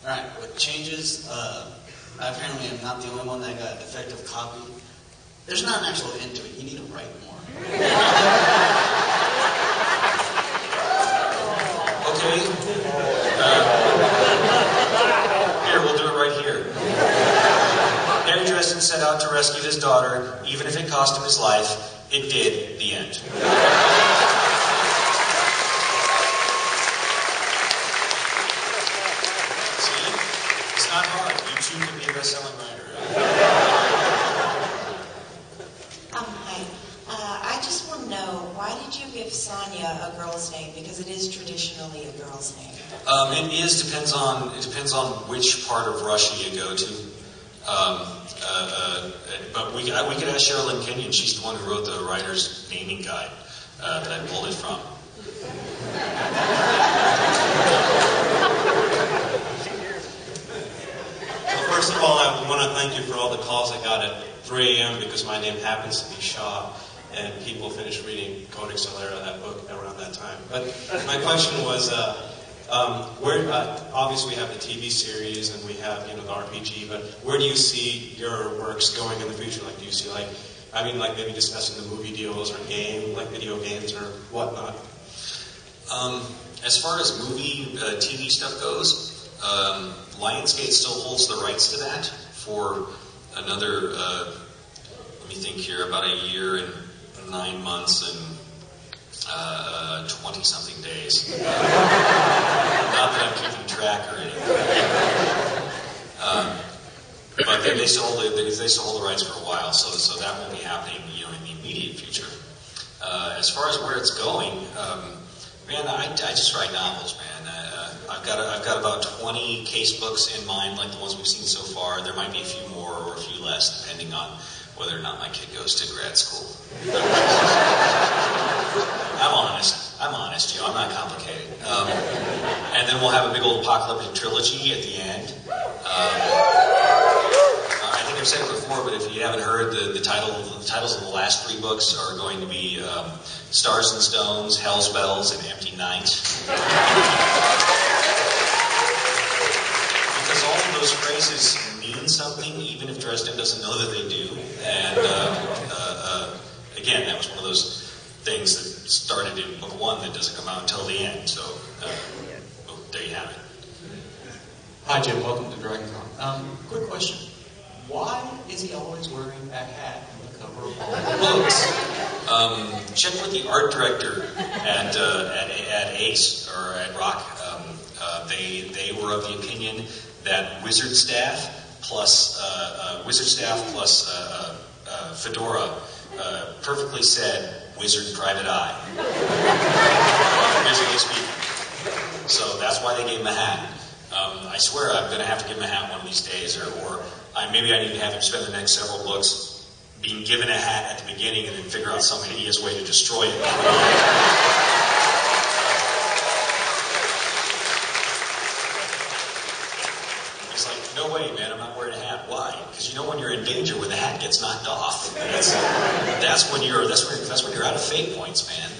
Alright, with changes, I apparently am not the only one that got defective copy. There's not an actual end to it. You need to write more. Okay. Here, we'll do it right here. Harry Dresden set out to rescue his daughter, even if it cost him his life. It did. The end. See? It's not hard. You too can be a best-selling writer. Hi. I just want to know, why did you give Sonia a girl's name? Because it is traditionally a girl's name. It depends on which part of Russia you go to. But we could ask Sherilyn Kenyon. She's the one who wrote the writer's naming guide that I pulled it from. Well, first of all, I want to thank you for all the calls I got at 3 a.m. because my name happens to be Shaw, and people finished reading Codex Alera, that book, around that time. But my question was, obviously we have the TV series and we have, the RPG, but where do you see your works going in the future? Like, do you see maybe discussing the movie deals or video games or whatnot? As far as movie, TV stuff goes, Lionsgate still holds the rights to that for another, let me think here, about a year and 9 months and 20-something days. Not that I'm keeping track or anything. But they still hold the rights for a while, so that won't be happening, in the immediate future. As far as where it's going, man, I just write novels, man. I've got about 20 case books in mind, like the ones we've seen so far. There might be a few more or a few less, depending on whether or not my kid goes to grad school. I'm honest, I'm not complicated. And then we'll have a big old apocalyptic trilogy at the end. I think I've said it before, but if you haven't heard, the titles of the last 3 books are going to be Stars and Stones, Hell's Bells, and Empty Night. Because all of those phrases mean something, even if Dresden doesn't know that they do. And again, that was one of those things that started in book 1 that doesn't come out until the end. So there you have it. Hi, Jim. Welcome to DragonCon. Quick question. Why is he always wearing a hat on the cover of all the books? Check with the art director at Ace, or at Rock. They were of the opinion that Wizard Staff plus Fedora perfectly said Wizard Private Eye. Visually speaking. So that's why they gave him a hat. I swear I'm going to have to give him a hat one of these days, or maybe I need to have him spend the next several books being given a hat at the beginning and then figure out some hideous way to destroy it. It's like, no way, man, I'm not wearing a hat. Why? Because when you're in danger when the hat gets knocked off. That's when you're out of fate points, man.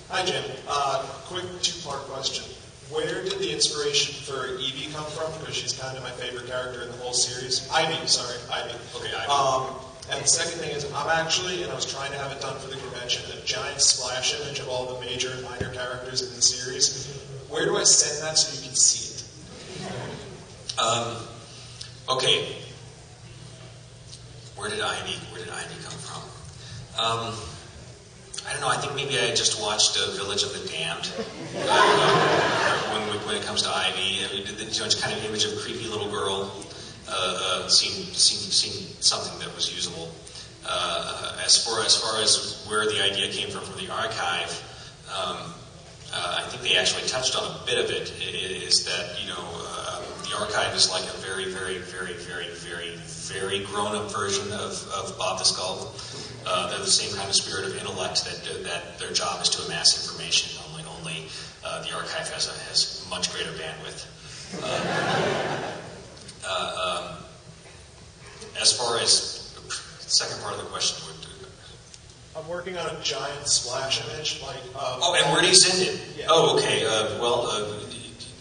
Hi, Jim. Quick 2-part question. Where did the inspiration for Evie come from? Because she's kind of my favorite character in the whole series. Ivy. Okay, Ivy. And the second thing is, I'm actually, and I was trying to have it done for the convention, a giant splash image of all the major and minor characters in the series. Where do I send that so you can see it? Okay. Where did Ivy come from? I don't know. I think maybe I just watched Village of the Damned. When it comes to Ivy, it's kind of image of a creepy little girl. Seemed something that was usable. As far as where the idea came from the archive, I think they actually touched on a bit of it. Is that the archive is like a very, very, very, very, very, very grown-up version of Bob the Skull. They're the same kind of spirit of intellect that their job is to amass information. Only the archive has much greater bandwidth. As far as the second part of the question, I'm working on a giant splash image, like. Oh, and where do you send it? Yeah. Oh, okay.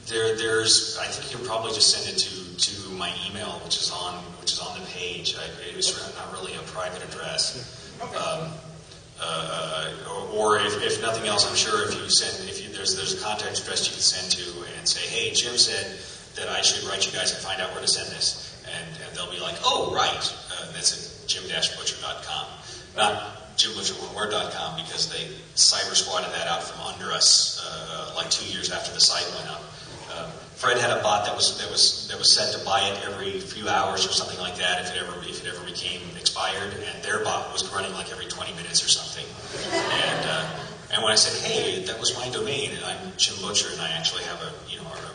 There's. I think you can probably just send it to my email, which is on the page. It was not really a private address. Okay. Or if nothing else, I'm sure there's a contact address you can send to and say, hey, Jim said that I should write you guys and find out where to send this, and they'll be like, oh, right. That's at jim-butcher.com, not jimbutcher1word.com, because they cyber squatted that out from under us like 2 years after the site went up. Fred had a bot that was set to buy it every few hours or something like that if it ever became expired, and their bot was running like every 20 minutes or something. And when I said, hey, that was my domain, and I'm Jim Butcher, and I actually have a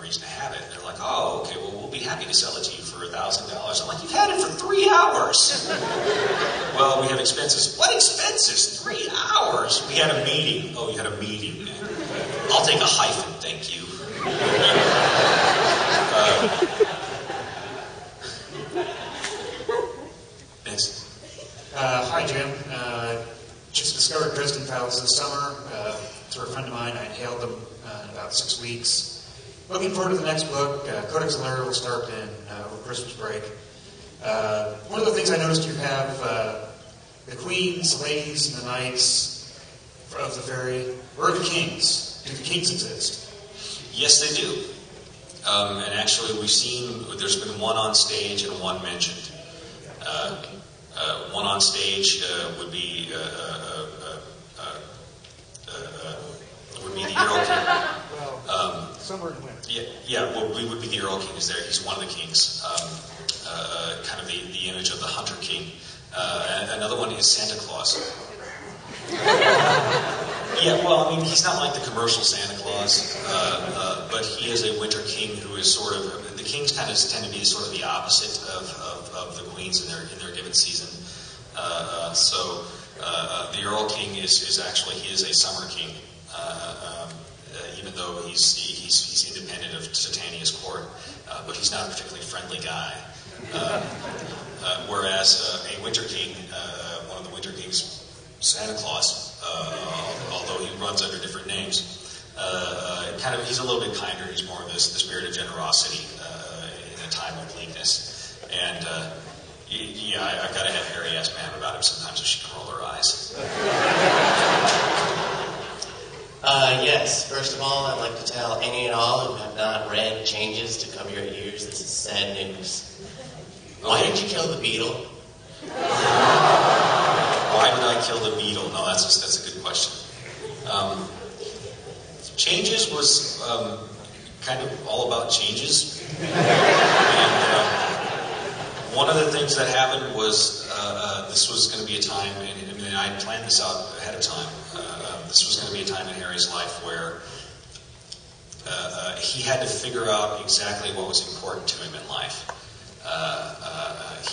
reason to have it, they're like, oh, okay, well, we'll be happy to sell it to you for $1,000. I'm like, you've had it for 3 hours. Well, we have expenses. What expenses? 3 hours? We had a meeting. Oh, you had a meeting. I'll take a hyphen, thank you. Next. Hi, Jim. Just discovered Dresden Files this summer. Through a friend of mine, I hailed them in about 6 weeks. Looking forward to the next book. Codex Alera will start over Christmas break. One of the things I noticed you have the queens, the ladies, and the knights of the fairy, or the kings. Do the kings exist? Yes, they do. And actually, there's been one on stage and one mentioned. One on stage would be the Earl King. Somewhere in winter. Yeah. Well, we would be the Earl King. Is there? He's one of the kings. Kind of the image of the Hunter King. And another one is Santa Claus. Yeah, well, I mean, he's not like the commercial Santa Claus, but he is a winter king who is sort of. The kings kind of tend to be sort of the opposite of the queens in their given season. So the Earl King is actually he is a summer king, even though he's independent of Titania's court, but he's not a particularly friendly guy. Whereas a winter king, one of the winter kings, Santa Claus, although he runs under different names, he's a little bit kinder. He's more of the spirit of generosity in a time of bleakness. And I've got to have Harry ask Pam about him sometimes if she can roll her eyes. Yes. First of all, I'd like to tell any and all who have not read Changes to cover your ears. This is sad news. Why did you kill the beetle? Why did I kill the beetle? No, that's a good question. Changes was kind of all about changes. And one of the things that happened was this was going to be a time, and I planned this out ahead of time. This was going to be a time in Harry's life where he had to figure out exactly what was important to him in life.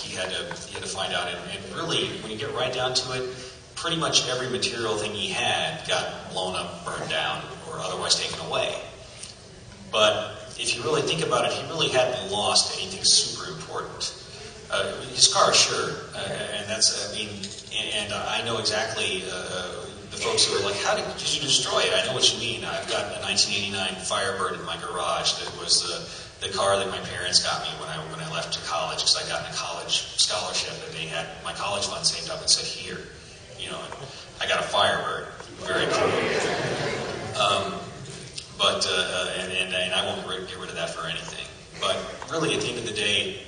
He had to find out, and really, when you get right down to it, pretty much every material thing he had got blown up, burned down, or otherwise taken away. But if you really think about it, he really hadn't lost anything super important. His car, sure, and and I know exactly the folks who are like, how did you destroy it? I know what you mean. I've got a 1989 Firebird in my garage that was the car that my parents got me when I left to college, because I got in a college scholarship, and they had my college fund saved up and said, here, I got a Firebird. Very cool. And I won't get rid of that for anything. But really, at the end of the day,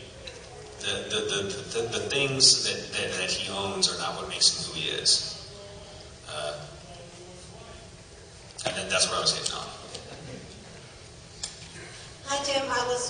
the things that he owns are not what makes him who he is. And that's where I was hitting on. Hi, Tim. I was